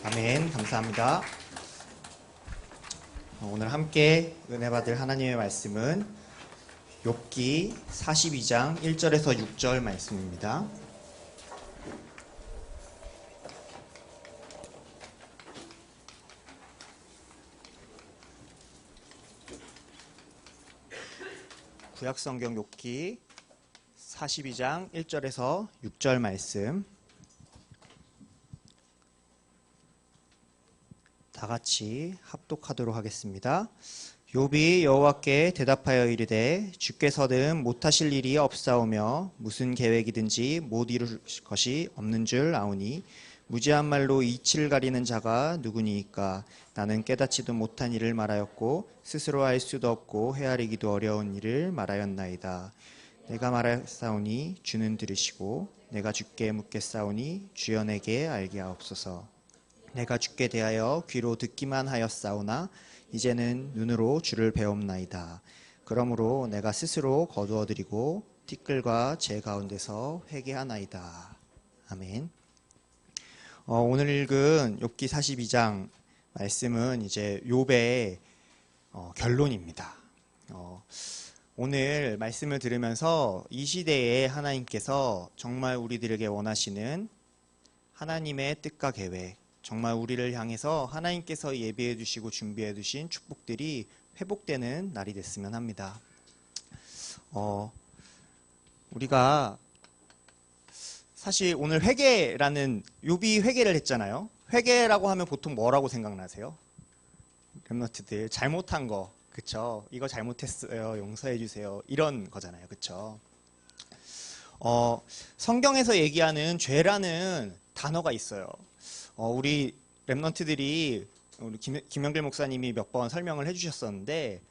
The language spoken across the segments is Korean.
아멘. 감사합니다. 오늘 함께 은혜 받을 하나님의 말씀은 욥기 42장 1절에서 6절 말씀입니다. 구약성경 욥기 42장 1절에서 6절 말씀 다 같이 합독하도록 하겠습니다. 욥이 여호와께 대답하여 이르되 주께서는 못하실 일이 없사오며 무슨 계획이든지 못 이룰 것이 없는 줄 아오니 무지한 말로 이치를 가리는 자가 누구니이까. 나는 깨닫지도 못한 일을 말하였고 스스로 알 수도 없고 헤아리기도 어려운 일을 말하였나이다. 내가 말하였사오니 주는 들으시고 내가 주께 묻겠사오니 주여 내게 알게 하옵소서. 내가 주께 대하여 귀로 듣기만 하였사오나 이제는 눈으로 주를 배옵나이다. 그러므로 내가 스스로 거두어드리고 티끌과 제 가운데서 회개하나이다. 아멘. 오늘 읽은 욥기 42장 말씀은 이제 욥의 결론입니다. 오늘 말씀을 들으면서 이 시대에 하나님께서 정말 우리들에게 원하시는 하나님의 뜻과 계획, 정말 우리를 향해서 하나님께서 예비해 두시고 준비해 두신 축복들이 회복되는 날이 됐으면 합니다. 우리가 사실 오늘 회개라는, 욥이 회개를 했잖아요. 회개라고 하면 보통 뭐라고 생각나세요? 렘넌트들 잘못한 거, 그쵸? 이거 잘못했어요, 용서해 주세요, 이런 거잖아요, 그쵸? 성경에서 얘기하는 죄라는 단어가 있어요. 우리 렘넌트들이 우리 김영길 목사님이 몇 번 설명을 해주셨었는데,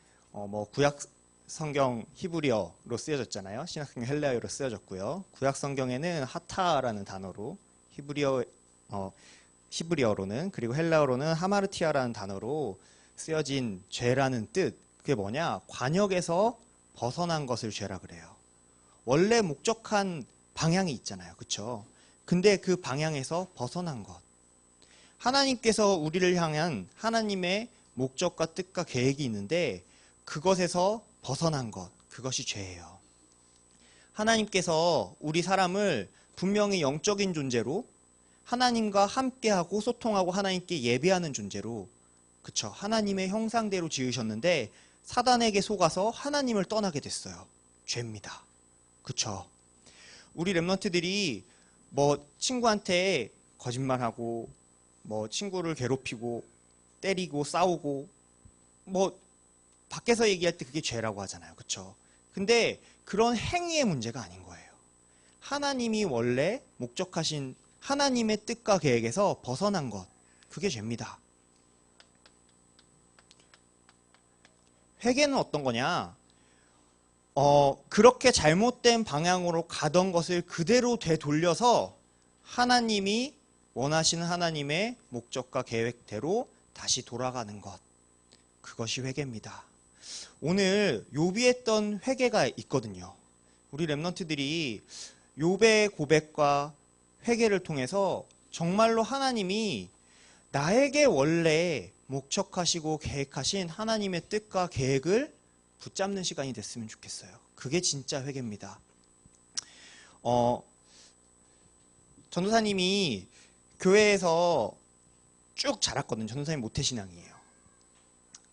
구약 성경 히브리어로 쓰여졌잖아요. 신약 성경 헬라어로 쓰여졌고요. 구약 성경에는 하타라는 단어로, 히브리어로는, 그리고 헬라어로는 하마르티아라는 단어로 쓰여진 죄라는 뜻. 그게 뭐냐? 관역에서 벗어난 것을 죄라 그래요. 원래 목적한 방향이 있잖아요, 그렇죠? 근데 그 방향에서 벗어난 것. 하나님께서 우리를 향한 하나님의 목적과 뜻과 계획이 있는데 그것에서 벗어난 것, 그것이 죄예요. 하나님께서 우리 사람을 분명히 영적인 존재로 하나님과 함께하고 소통하고 하나님께 예배하는 존재로, 그쵸, 하나님의 형상대로 지으셨는데 사단에게 속아서 하나님을 떠나게 됐어요. 죄입니다. 그쵸? 우리 렘넌트들이 친구한테 거짓말하고 친구를 괴롭히고 때리고 싸우고 밖에서 얘기할 때 그게 죄라고 하잖아요. 그쵸? 근데 그런 행위의 문제가 아닌 거예요. 하나님이 원래 목적하신 하나님의 뜻과 계획에서 벗어난 것, 그게 죄입니다. 회개는 어떤 거냐? 그렇게 잘못된 방향으로 가던 것을 그대로 되돌려서 하나님이 원하시는 하나님의 목적과 계획대로 다시 돌아가는 것, 그것이 회개입니다. 오늘 욥이 했던 회개가 있거든요. 우리 렘넌트들이 욥의 고백과 회개를 통해서 정말로 하나님이 나에게 원래 목적하시고 계획하신 하나님의 뜻과 계획을 붙잡는 시간이 됐으면 좋겠어요. 그게 진짜 회개입니다. 전도사님이 교회에서 쭉 자랐거든요. 전도사님 모태신앙이에요.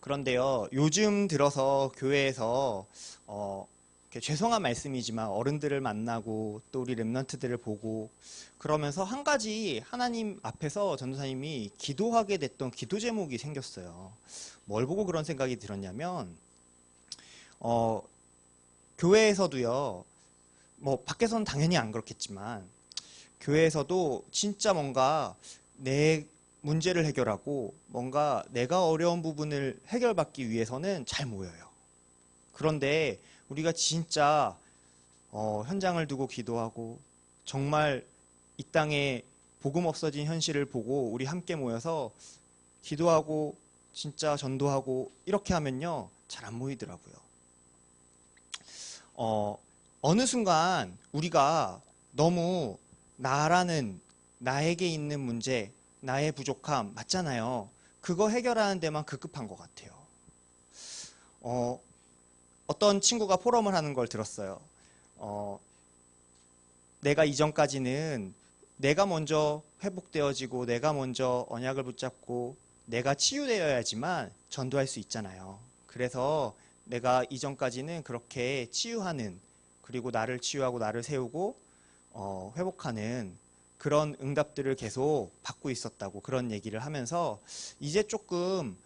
그런데요, 요즘 들어서 교회에서 죄송한 말씀이지만 어른들을 만나고 또 우리 렘넌트들을 보고 그러면서 한 가지 하나님 앞에서 전도사님이 기도하게 됐던 기도 제목이 생겼어요. 뭘 보고 그런 생각이 들었냐면, 교회에서도요, 밖에서는 당연히 안 그렇겠지만 교회에서도 진짜 뭔가 내 문제를 해결하고 뭔가 내가 어려운 부분을 해결받기 위해서는 잘 모여요. 그런데 우리가 진짜 현장을 두고 기도하고 정말 이 땅에 복음 없어진 현실을 보고 우리 함께 모여서 기도하고 진짜 전도하고 이렇게 하면요, 잘 안 모이더라고요. 어느 순간 우리가 너무 나에게 있는 문제, 나의 부족함 맞잖아요. 그거 해결하는 데만 급급한 것 같아요. 어떤 친구가 포럼을 하는 걸 들었어요. 내가 이전까지는 내가 먼저 회복되어지고 내가 먼저 언약을 붙잡고 내가 치유되어야지만 전도할 수 있잖아요. 그래서 내가 이전까지는 그렇게 치유하는, 그리고 나를 치유하고 나를 세우고 회복하는 그런 응답들을 계속 받고 있었다고 그런 얘기를 하면서 이제 조금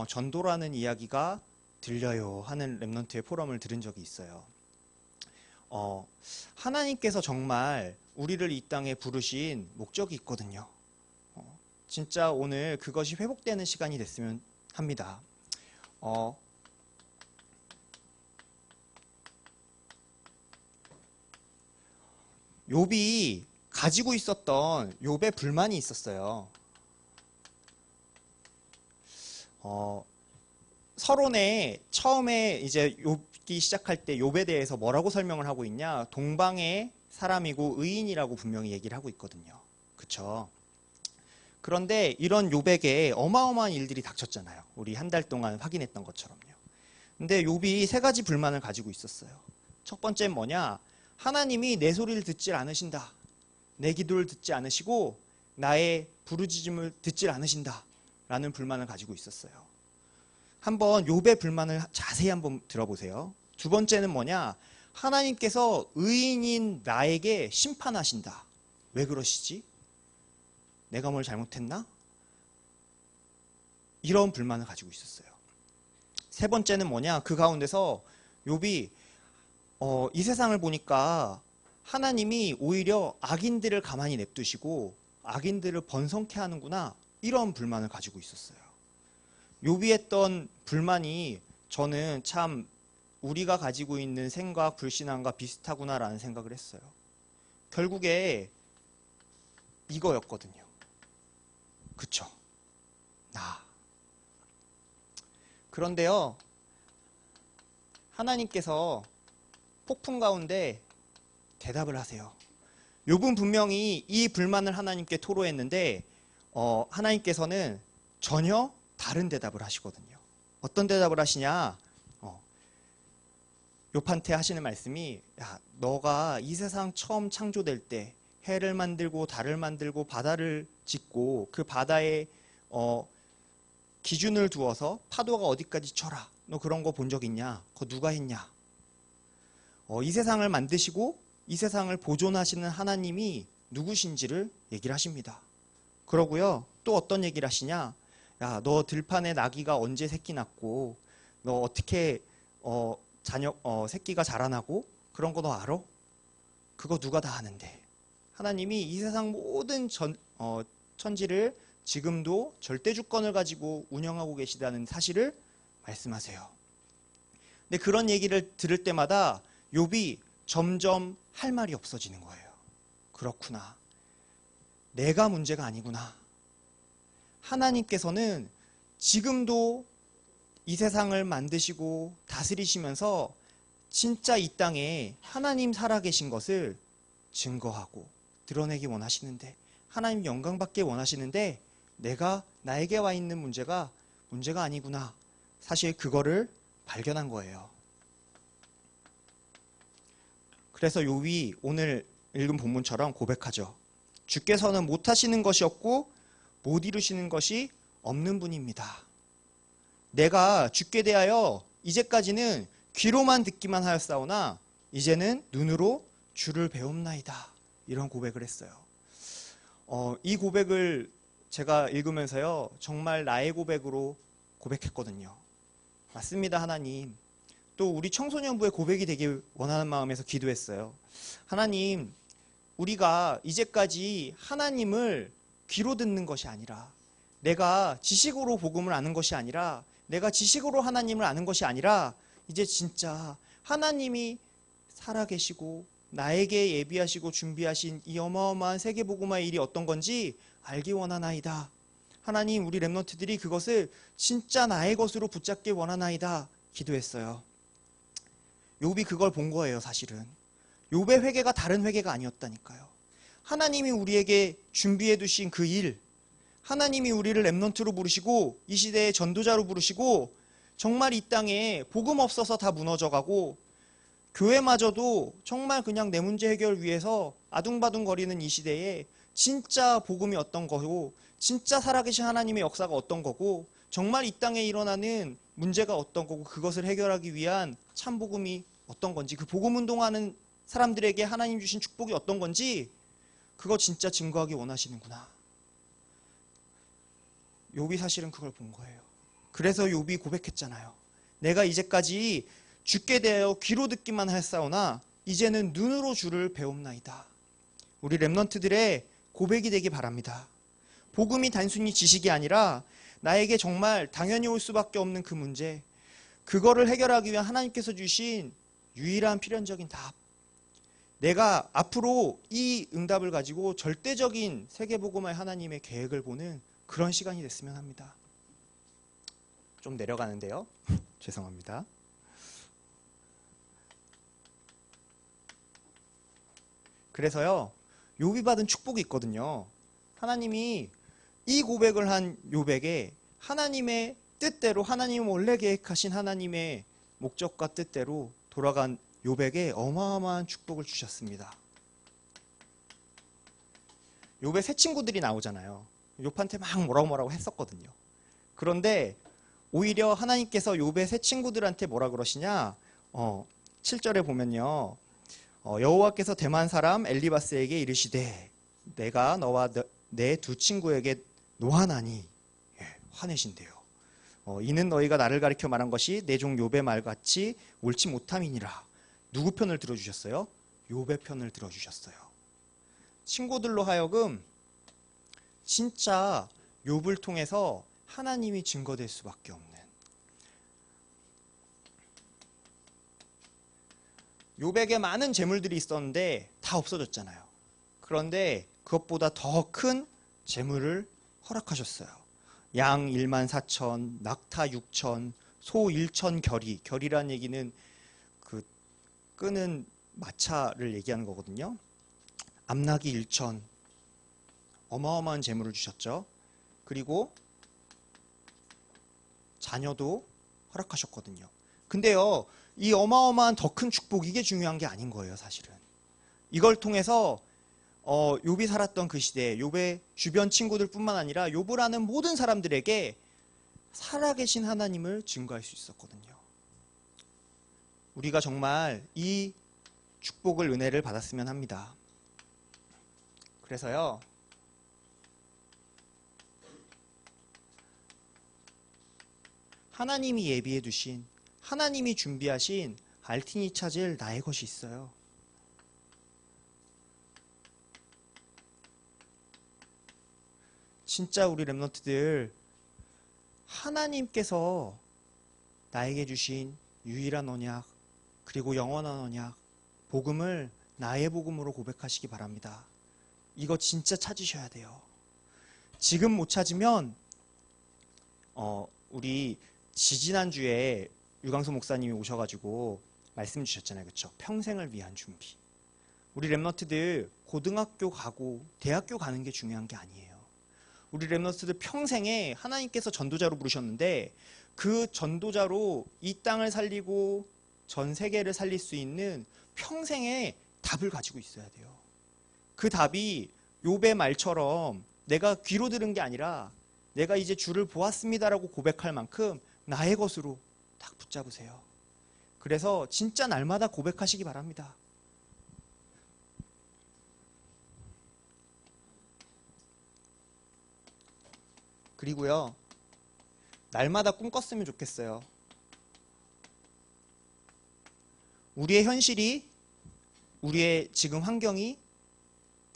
전도라는 이야기가 들려요 하는 랩넌트의 포럼을 들은 적이 있어요. 하나님께서 정말 우리를 이 땅에 부르신 목적이 있거든요. 진짜 오늘 그것이 회복되는 시간이 됐으면 합니다. 욥이 가지고 있었던 욥의 불만이 있었어요. 서론에 처음에 이제 욥기 시작할 때 욥에 대해서 뭐라고 설명을 하고 있냐? 동방의 사람이고 의인이라고 분명히 얘기를 하고 있거든요. 그쵸? 그런데 이런 욥에게 어마어마한 일들이 닥쳤잖아요. 우리 한 달 동안 확인했던 것처럼요. 근데 욥이 세 가지 불만을 가지고 있었어요. 첫 번째는 뭐냐? 하나님이 내 소리를 듣질 않으신다. 내 기도를 듣지 않으시고 나의 부르짖음을 듣질 않으신다. 라는 불만을 가지고 있었어요. 한번 욥의 불만을 자세히 한번 들어보세요. 두 번째는 뭐냐? 하나님께서 의인인 나에게 심판하신다. 왜 그러시지? 내가 뭘 잘못했나? 이런 불만을 가지고 있었어요. 세 번째는 뭐냐? 그 가운데서 욥이 이 세상을 보니까 하나님이 오히려 악인들을 가만히 냅두시고 악인들을 번성케 하는구나. 이런 불만을 가지고 있었어요. 욥이 했던 불만이 저는 참 우리가 가지고 있는 생각, 불신앙과 비슷하구나라는 생각을 했어요. 결국에 이거였거든요. 그쵸? 나. 그런데요, 하나님께서 폭풍 가운데 대답을 하세요. 욥은 분명히 이 불만을 하나님께 토로했는데 하나님께서는 전혀 다른 대답을 하시거든요. 어떤 대답을 하시냐? 욥한테 하시는 말씀이, 야, 너가 이 세상 처음 창조될 때 해를 만들고 달을 만들고 바다를 짓고 그 바다에 기준을 두어서 파도가 어디까지 쳐라. 너 그런 거 본 적 있냐? 그거 누가 했냐? 이 세상을 만드시고 이 세상을 보존하시는 하나님이 누구신지를 얘기를 하십니다. 그러고요, 또 어떤 얘기를 하시냐? 야, 너 들판에 나귀가 언제 새끼 낳고 너 어떻게 새끼가 자라나고 그런 거 너 알아? 그거 누가 다 아는데. 하나님이 이 세상 모든 천지를 지금도 절대 주권을 가지고 운영하고 계시다는 사실을 말씀하세요. 근데 그런 얘기를 들을 때마다 욥이 점점 할 말이 없어지는 거예요. 그렇구나. 내가 문제가 아니구나. 하나님께서는 지금도 이 세상을 만드시고 다스리시면서 진짜 이 땅에 하나님 살아계신 것을 증거하고 드러내기 원하시는데, 하나님 영광받기 원하시는데 내가 나에게 와 있는 문제가 아니구나. 사실 그거를 발견한 거예요. 그래서 욥이 오늘 읽은 본문처럼 고백하죠. 주께서는 못하시는 것이 없고 못 이루시는 것이 없는 분입니다. 내가 주께 대하여 이제까지는 귀로만 듣기만 하였사오나 이제는 눈으로 주를 배움나이다. 이런 고백을 했어요. 이 고백을 제가 읽으면서요, 정말 나의 고백으로 고백했거든요. 맞습니다, 하나님. 또 우리 청소년부의 고백이 되길 원하는 마음에서 기도했어요. 하나님, 우리가 이제까지 하나님을 귀로 듣는 것이 아니라, 내가 지식으로 복음을 아는 것이 아니라, 내가 지식으로 하나님을 아는 것이 아니라, 이제 진짜 하나님이 살아계시고 나에게 예비하시고 준비하신 이 어마어마한 세계복음화의 일이 어떤 건지 알기 원하나이다. 하나님, 우리 랩넌트들이 그것을 진짜 나의 것으로 붙잡길 원하나이다. 기도했어요. 욥이 그걸 본 거예요, 사실은. 욥의 회개가 다른 회개가 아니었다니까요. 하나님이 우리에게 준비해 두신 그 일, 하나님이 우리를 렘넌트로 부르시고 이 시대의 전도자로 부르시고 정말 이 땅에 복음 없어서 다 무너져가고 교회마저도 정말 그냥 내 문제 해결 위해서 아둥바둥거리는 이 시대에 진짜 복음이 어떤 거고 진짜 살아계신 하나님의 역사가 어떤 거고 정말 이 땅에 일어나는 문제가 어떤 거고 그것을 해결하기 위한 참 복음이 어떤 건지 그 복음 운동하는 사람들에게 하나님 주신 축복이 어떤 건지 그거 진짜 증거하기 원하시는구나. 욥이 사실은 그걸 본 거예요. 그래서 욥이 고백했잖아요. 내가 이제까지 죽게 되어 귀로 듣기만 했사오나 이제는 눈으로 주를 배움나이다. 우리 렘넌트들의 고백이 되기 바랍니다. 복음이 단순히 지식이 아니라 나에게 정말 당연히 올 수밖에 없는 그 문제, 그거를 해결하기 위한 하나님께서 주신 유일한 필연적인 답. 내가 앞으로 이 응답을 가지고 절대적인 세계복음화의 하나님의 계획을 보는 그런 시간이 됐으면 합니다. 좀 내려가는데요. 죄송합니다. 그래서요, 욥이 받은 축복이 있거든요. 하나님이 이 고백을 한 욥에게 하나님의 뜻대로 하나님 원래 계획하신 하나님의 목적과 뜻대로 돌아간 욥에게 어마어마한 축복을 주셨습니다. 욥의 새 친구들이 나오잖아요. 욥한테 막 뭐라고 했었거든요. 그런데 오히려 하나님께서 욥의 새 친구들한테 뭐라 그러시냐? 7절에 보면요. 여호와께서 대만 사람 엘리바스에게 이르시되 내가 너와 내 두 친구에게 노하나니 화내신대요. 이는 너희가 나를 가리켜 말한 것이 내 종 욥의 말같이 옳지 못함이니라. 누구 편을 들어주셨어요? 욥의 편을 들어주셨어요. 친구들로 하여금 진짜 욥을 통해서 하나님이 증거될 수밖에 없는, 욥에게 많은 재물들이 있었는데 다 없어졌잖아요. 그런데 그것보다 더 큰 재물을 허락하셨어요. 양 1만 4천, 낙타 6천, 소 1천 결이. 결이란 얘기는 그 끄는 마차를 얘기하는 거거든요. 암나기 1천. 어마어마한 재물을 주셨죠. 그리고 자녀도 허락하셨거든요. 근데요, 이 어마어마한 더 큰 축복, 이게 중요한 게 아닌 거예요, 사실은. 이걸 통해서 욥이 살았던 그 시대에 욥의 주변 친구들뿐만 아니라 욥을 아는 모든 사람들에게 살아계신 하나님을 증거할 수 있었거든요. 우리가 정말 이 축복을, 은혜를 받았으면 합니다. 그래서요, 하나님이 예비해 두신, 하나님이 준비하신 알틴이 찾을 나의 것이 있어요. 진짜 우리 렘넌트들, 하나님께서 나에게 주신 유일한 언약, 그리고 영원한 언약, 복음을 나의 복음으로 고백하시기 바랍니다. 이거 진짜 찾으셔야 돼요. 지금 못 찾으면 우리 지지난주에 유광수 목사님이 오셔가지고 말씀 주셨잖아요. 그렇죠? 평생을 위한 준비. 우리 렘넌트들 고등학교 가고 대학교 가는 게 중요한 게 아니에요. 우리 렘넌트들 평생에 하나님께서 전도자로 부르셨는데 그 전도자로 이 땅을 살리고 전 세계를 살릴 수 있는 평생의 답을 가지고 있어야 돼요. 그 답이 욥의 말처럼 내가 귀로 들은 게 아니라 내가 이제 주를 보았습니다라고 고백할 만큼 나의 것으로 딱 붙잡으세요. 그래서 진짜 날마다 고백하시기 바랍니다. 그리고요, 날마다 꿈 꿨으면 좋겠어요. 우리의 현실이, 우리의 지금 환경이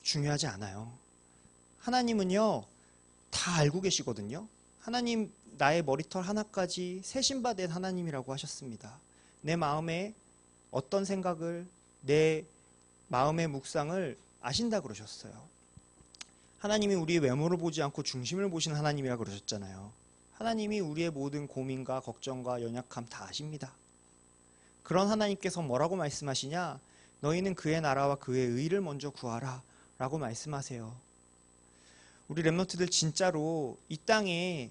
중요하지 않아요. 하나님은요, 다 알고 계시거든요. 하나님, 나의 머리털 하나까지 세신 바 된 하나님이라고 하셨습니다. 내 마음에 어떤 생각을, 내 마음의 묵상을 아신다 그러셨어요. 하나님이 우리의 외모를 보지 않고 중심을 보시는 하나님이라 그러셨잖아요. 하나님이 우리의 모든 고민과 걱정과 연약함 다 아십니다. 그런 하나님께서 뭐라고 말씀하시냐? 너희는 그의 나라와 그의 의를 먼저 구하라 라고 말씀하세요. 우리 렘넌트들 진짜로 이 땅에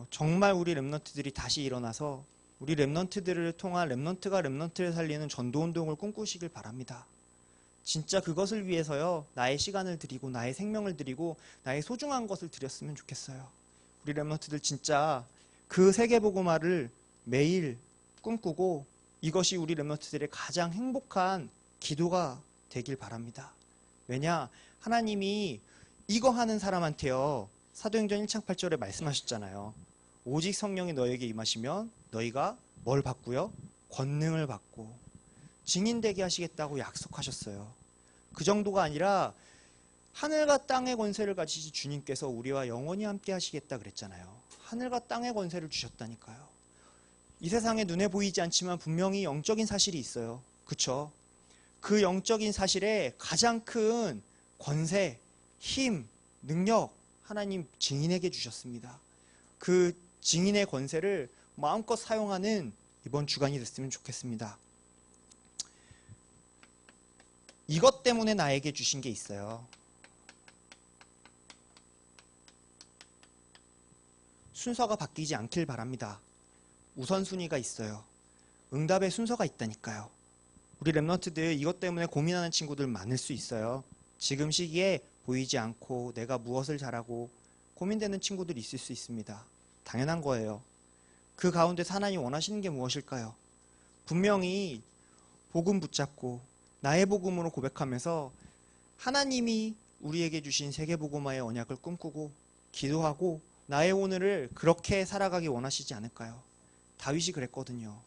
정말 우리 렘넌트들이 다시 일어나서 우리 렘넌트들을 통한 렘넌트가 렘넌트를 살리는 전도운동을 꿈꾸시길 바랍니다. 진짜 그것을 위해서요, 나의 시간을 드리고 나의 생명을 드리고 나의 소중한 것을 드렸으면 좋겠어요. 우리 렘넌트들 진짜 그 세계복음화를 매일 꿈꾸고 이것이 우리 렘넌트들의 가장 행복한 기도가 되길 바랍니다. 왜냐? 하나님이 이거 하는 사람한테요, 사도행전 1장 8절에 말씀하셨잖아요. 오직 성령이 너에게 임하시면 너희가 뭘 받고요? 권능을 받고 증인되게 하시겠다고 약속하셨어요. 그 정도가 아니라 하늘과 땅의 권세를 가지신 주님께서 우리와 영원히 함께 하시겠다 그랬잖아요. 하늘과 땅의 권세를 주셨다니까요. 이 세상에 눈에 보이지 않지만 분명히 영적인 사실이 있어요. 그쵸? 그 영적인 사실에 가장 큰 권세, 힘, 능력 하나님 증인에게 주셨습니다. 그 증인의 권세를 마음껏 사용하는 이번 주간이 됐으면 좋겠습니다. 이것 때문에 나에게 주신 게 있어요. 순서가 바뀌지 않길 바랍니다. 우선순위가 있어요. 응답의 순서가 있다니까요. 우리 렘넌트들 이것 때문에 고민하는 친구들 많을 수 있어요. 지금 시기에 보이지 않고 내가 무엇을 잘하고 고민되는 친구들이 있을 수 있습니다. 당연한 거예요. 그 가운데서 하나님 원하시는 게 무엇일까요? 분명히 복음 붙잡고 나의 복음으로 고백하면서 하나님이 우리에게 주신 세계복음화의 언약을 꿈꾸고 기도하고 나의 오늘을 그렇게 살아가기 원하시지 않을까요? 다윗이 그랬거든요.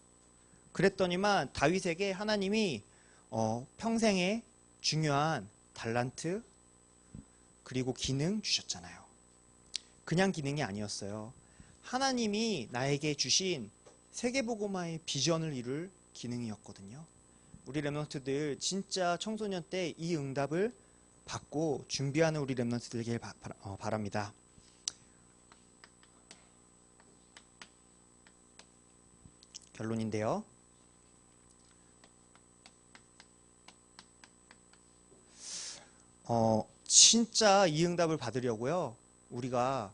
그랬더니만 다윗에게 하나님이 평생에 중요한 달란트 그리고 기능 주셨잖아요. 그냥 기능이 아니었어요. 하나님이 나에게 주신 세계복음화의 비전을 이룰 기능이었거든요. 우리 렘넌트들 진짜 청소년 때 이 응답을 받고 준비하는 우리 렘넌트들 되길 바랍니다. 결론인데요. 진짜 이 응답을 받으려고요, 우리가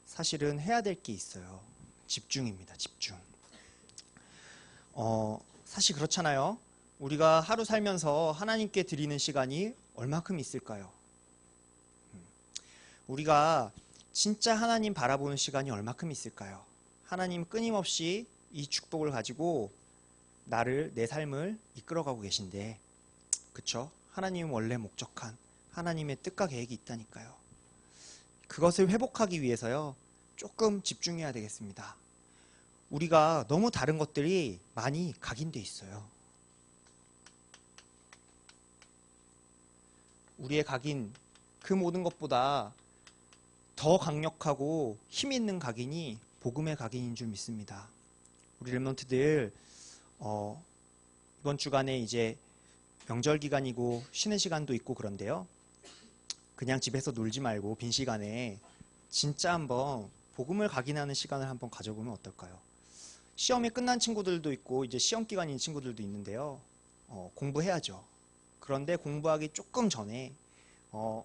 사실은 해야 될 게 있어요. 집중입니다. 집중. 사실 그렇잖아요. 우리가 하루 살면서 하나님께 드리는 시간이 얼마큼 있을까요? 우리가 진짜 하나님 바라보는 시간이 얼마큼 있을까요? 하나님 끊임없이 이 축복을 가지고 내 삶을 이끌어가고 계신데, 그쵸? 하나님은 원래 목적한 하나님의 뜻과 계획이 있다니까요. 그것을 회복하기 위해서요, 조금 집중해야 되겠습니다. 우리가 너무 다른 것들이 많이 각인돼 있어요. 우리의 각인, 그 모든 것보다 더 강력하고 힘 있는 각인이 복음의 각인인 줄 믿습니다. 우리 렘넌트들 이번 주간에 이제 명절 기간이고 쉬는 시간도 있고 그런데요, 그냥 집에서 놀지 말고 빈 시간에 진짜 한번 복음을 각인하는 시간을 한번 가져보면 어떨까요? 시험이 끝난 친구들도 있고 이제 시험 기간인 친구들도 있는데요, 공부해야죠. 그런데 공부하기 조금 전에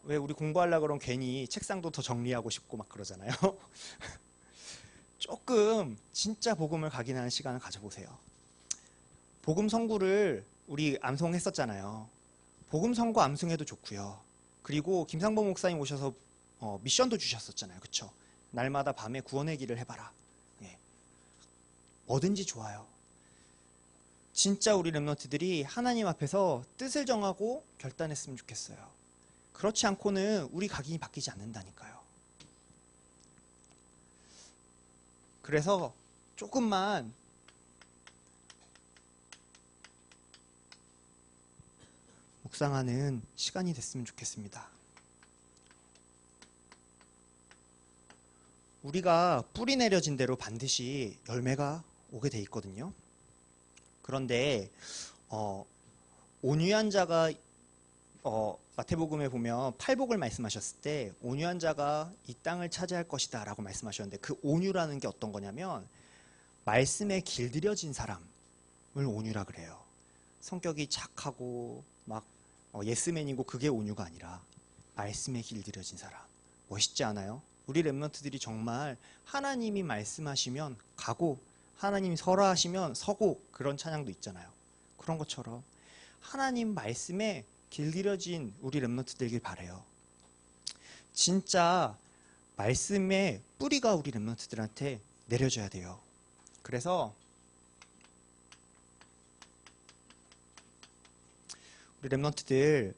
왜 우리 공부하려고 그러면 괜히 책상도 더 정리하고 싶고 막 그러잖아요. 조금 진짜 복음을 각인하는 시간을 가져보세요. 복음 성구를 우리 암송했었잖아요. 복음 성구 암송해도 좋고요. 그리고 김상범 목사님 오셔서 미션도 주셨었잖아요. 그쵸? 날마다 밤에 구원의 길을 해봐라. 예. 뭐든지 좋아요. 진짜 우리 렘넌트들이 하나님 앞에서 뜻을 정하고 결단했으면 좋겠어요. 그렇지 않고는 우리 각인이 바뀌지 않는다니까요. 그래서 조금만 묵상하는 시간이 됐으면 좋겠습니다. 우리가 뿌리 내려진 대로 반드시 열매가 오게 돼 있거든요. 그런데 온유한 자가 마태복음에 보면 팔복을 말씀하셨을 때 온유한 자가 이 땅을 차지할 것이다 라고 말씀하셨는데, 그 온유라는 게 어떤 거냐면 말씀에 길들여진 사람을 온유라 그래요. 성격이 착하고 막 예스맨이고 그게 온유가 아니라 말씀에 길들여진 사람, 멋있지 않아요? 우리 렘넌트들이 정말 하나님이 말씀하시면 가고 하나님이 서라 하시면 서고 그런 찬양도 있잖아요. 그런 것처럼 하나님 말씀에 길들여진 우리 렘넌트 되길 바라요. 진짜 말씀의 뿌리가 우리 렘넌트들한테 내려져야 돼요. 그래서 우리 렘넌트들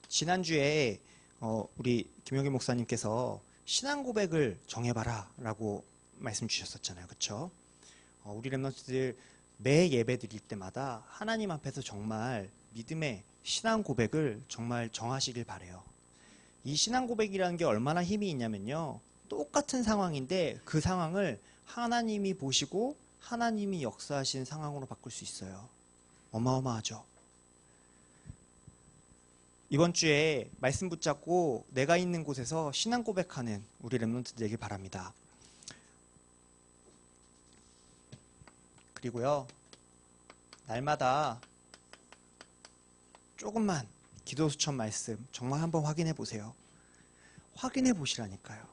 지난주에 우리 김용기 목사님께서 신앙 고백을 정해봐라 라고 말씀 주셨었잖아요. 그쵸? 우리 렘넌트들 매 예배 드릴 때마다 하나님 앞에서 정말 믿음의 신앙 고백을 정말 정하시길 바래요. 이 신앙 고백이라는 게 얼마나 힘이 있냐면요. 똑같은 상황인데 그 상황을 하나님이 보시고 하나님이 역사하신 상황으로 바꿀 수 있어요. 어마어마하죠. 이번 주에 말씀 붙잡고 내가 있는 곳에서 신앙 고백하는 우리 렘넌트들 되길 바랍니다. 그리고요, 날마다 조금만 기도 수천 말씀 정말 한번 확인해 보세요. 확인해 보시라니까요.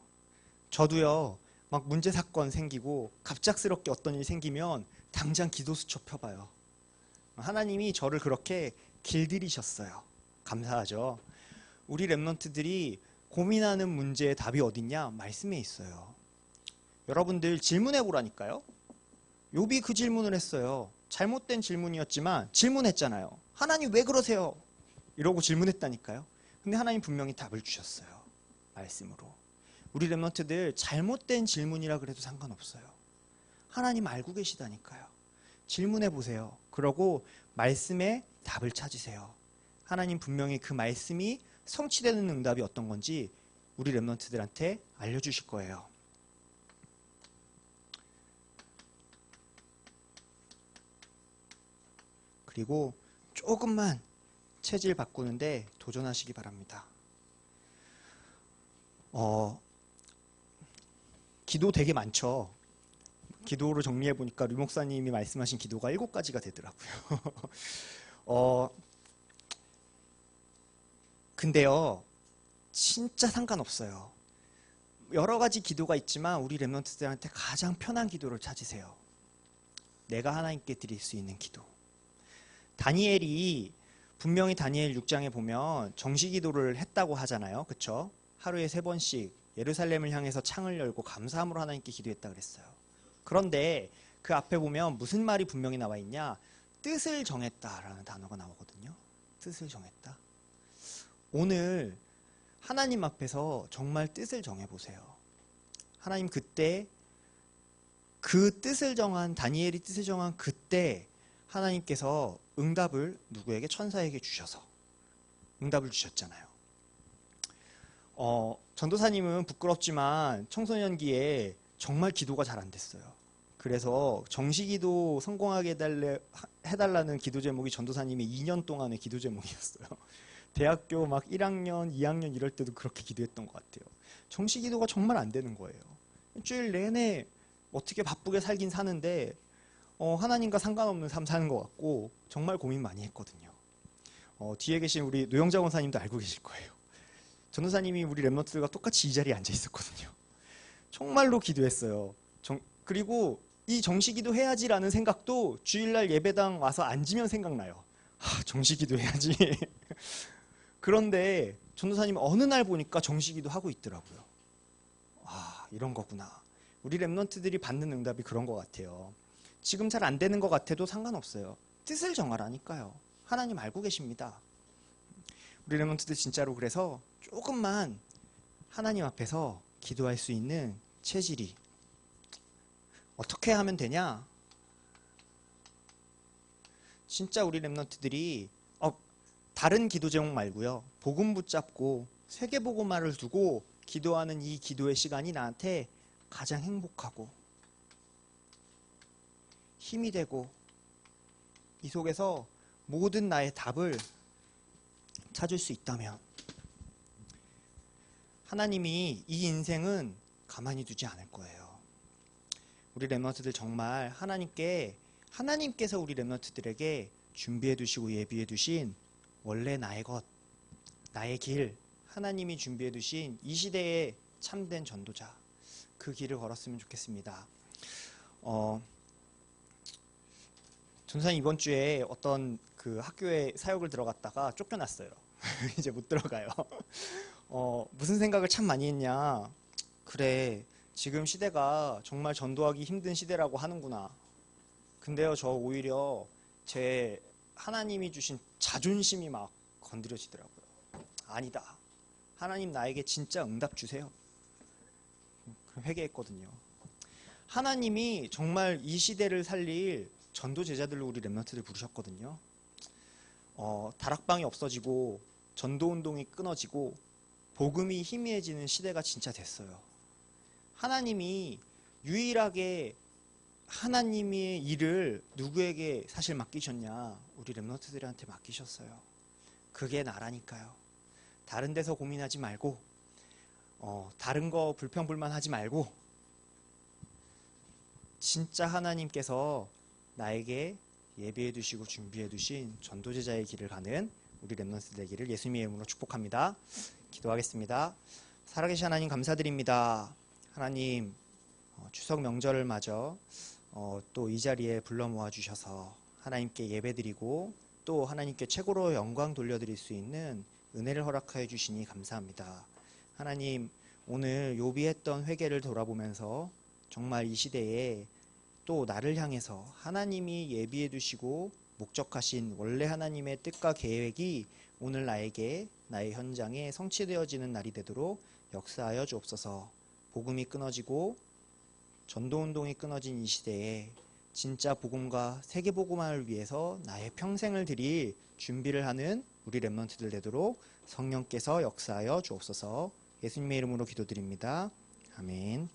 저도요, 막 문제 사건 생기고 갑작스럽게 어떤 일이 생기면 당장 기도 수첩 펴봐요. 하나님이 저를 그렇게 길들이셨어요. 감사하죠. 우리 렘넌트들이 고민하는 문제의 답이 어딨냐? 말씀에 있어요. 여러분들 질문해 보라니까요. 욥이 그 질문을 했어요. 잘못된 질문이었지만 질문했잖아요. 하나님 왜 그러세요? 이러고 질문했다니까요. 근데 하나님 분명히 답을 주셨어요. 말씀으로. 우리 렘넌트들 잘못된 질문이라 그래도 상관없어요. 하나님 알고 계시다니까요. 질문해 보세요. 그러고 말씀에 답을 찾으세요. 하나님 분명히 그 말씀이 성취되는 응답이 어떤 건지 우리 렘넌트들한테 알려주실 거예요. 그리고 조금만 체질 바꾸는데 도전하시기 바랍니다. 기도 되게 많죠. 기도로 정리해 보니까 류 목사님이 말씀하신 기도가 7가지가 되더라고요. 근데요, 진짜 상관없어요. 여러 가지 기도가 있지만 우리 렘넌트들한테 가장 편한 기도를 찾으세요. 내가 하나님께 드릴 수 있는 기도. 다니엘이 분명히 다니엘 6장에 보면 정시기도를 했다고 하잖아요. 그쵸? 하루에 3번씩 예루살렘을 향해서 창을 열고 감사함으로 하나님께 기도했다 그랬어요. 그런데 그 앞에 보면 무슨 말이 분명히 나와 있냐? 뜻을 정했다라는 단어가 나오거든요. 뜻을 정했다. 오늘 하나님 앞에서 정말 뜻을 정해보세요. 하나님 그때 그 뜻을 정한 다니엘이 뜻을 정한 그때 하나님께서 응답을 누구에게? 천사에게 주셔서 응답을 주셨잖아요. 전도사님은 부끄럽지만 청소년기에 정말 기도가 잘 안 됐어요. 그래서 정시기도 성공하게 해달라는 기도 제목이 전도사님이 2년 동안의 기도 제목이었어요. 대학교 막 1학년, 2학년 이럴 때도 그렇게 기도했던 것 같아요. 정시기도가 정말 안 되는 거예요. 일주일 내내 어떻게 바쁘게 살긴 사는데 하나님과 상관없는 삶 사는 것 같고 정말 고민 많이 했거든요. 뒤에 계신 우리 노영자 원사님도 알고 계실 거예요. 전도사님이 우리 렘넌트들과 똑같이 이 자리에 앉아 있었거든요. 정말로 기도했어요. 그리고 이 정시기도 해야지라는 생각도 주일날 예배당 와서 앉으면 생각나요. 정시기도 해야지. 그런데 전도사님 어느 날 보니까 정시기도 하고 있더라고요. 이런 거구나. 우리 렘넌트들이 받는 응답이 그런 것 같아요. 지금 잘 안 되는 것 같아도 상관없어요. 뜻을 정하라니까요. 하나님 알고 계십니다. 우리 렘넌트들 진짜로 그래서 조금만 하나님 앞에서 기도할 수 있는 체질이 어떻게 하면 되냐? 진짜 우리 렘넌트들이 다른 기도 제목 말고요. 복음 붙잡고 세계복음화를 두고 기도하는 이 기도의 시간이 나한테 가장 행복하고 힘이 되고 이 속에서 모든 나의 답을 찾을 수 있다면 하나님이 이 인생은 가만히 두지 않을 거예요. 우리 렘넌트들 정말 하나님께서 우리 렘넌트들에게 준비해 두시고 예비해 두신 원래 나의 것, 나의 길, 하나님이 준비해 두신 이 시대의 참된 전도자, 그 길을 걸었으면 좋겠습니다. 전사님 이번 주에 어떤 그 학교에 사역을 들어갔다가 쫓겨났어요. 이제 못 들어가요. 무슨 생각을 참 많이 했냐. 그래, 지금 시대가 정말 전도하기 힘든 시대라고 하는구나. 근데요, 저 오히려 제 하나님이 주신 자존심이 막 건드려지더라고요. 아니다. 하나님 나에게 진짜 응답 주세요. 회개했거든요. 하나님이 정말 이 시대를 살릴 전도 제자들로 우리 렘넌트들 부르셨거든요. 다락방이 없어지고 전도 운동이 끊어지고 복음이 희미해지는 시대가 진짜 됐어요. 하나님이 유일하게 하나님의 일을 누구에게 사실 맡기셨냐? 우리 렘넌트들한테 맡기셨어요. 그게 나라니까요. 다른 데서 고민하지 말고 다른 거 불평불만하지 말고 진짜 하나님께서 나에게 예비해 두시고 준비해 두신 전도제자의 길을 가는 우리 렘넌트 되기를 예수님의 이름으로 축복합니다. 기도하겠습니다. 살아계신 하나님 감사드립니다. 하나님 추석 명절을 맞아 또 이 자리에 불러 모아 주셔서 하나님께 예배드리고 또 하나님께 최고로 영광 돌려드릴 수 있는 은혜를 허락하여 주시니 감사합니다. 하나님 오늘 욥이 했던 회개를 돌아보면서 정말 이 시대에 또 나를 향해서 하나님이 예비해 두시고 목적하신 원래 하나님의 뜻과 계획이 오늘 나에게 나의 현장에 성취되어지는 날이 되도록 역사하여 주옵소서. 복음이 끊어지고 전도운동이 끊어진 이 시대에 진짜 복음과 세계복음화를 위해서 나의 평생을 드릴 준비를 하는 우리 렘넌트들 되도록 성령께서 역사하여 주옵소서. 예수님의 이름으로 기도드립니다. 아멘.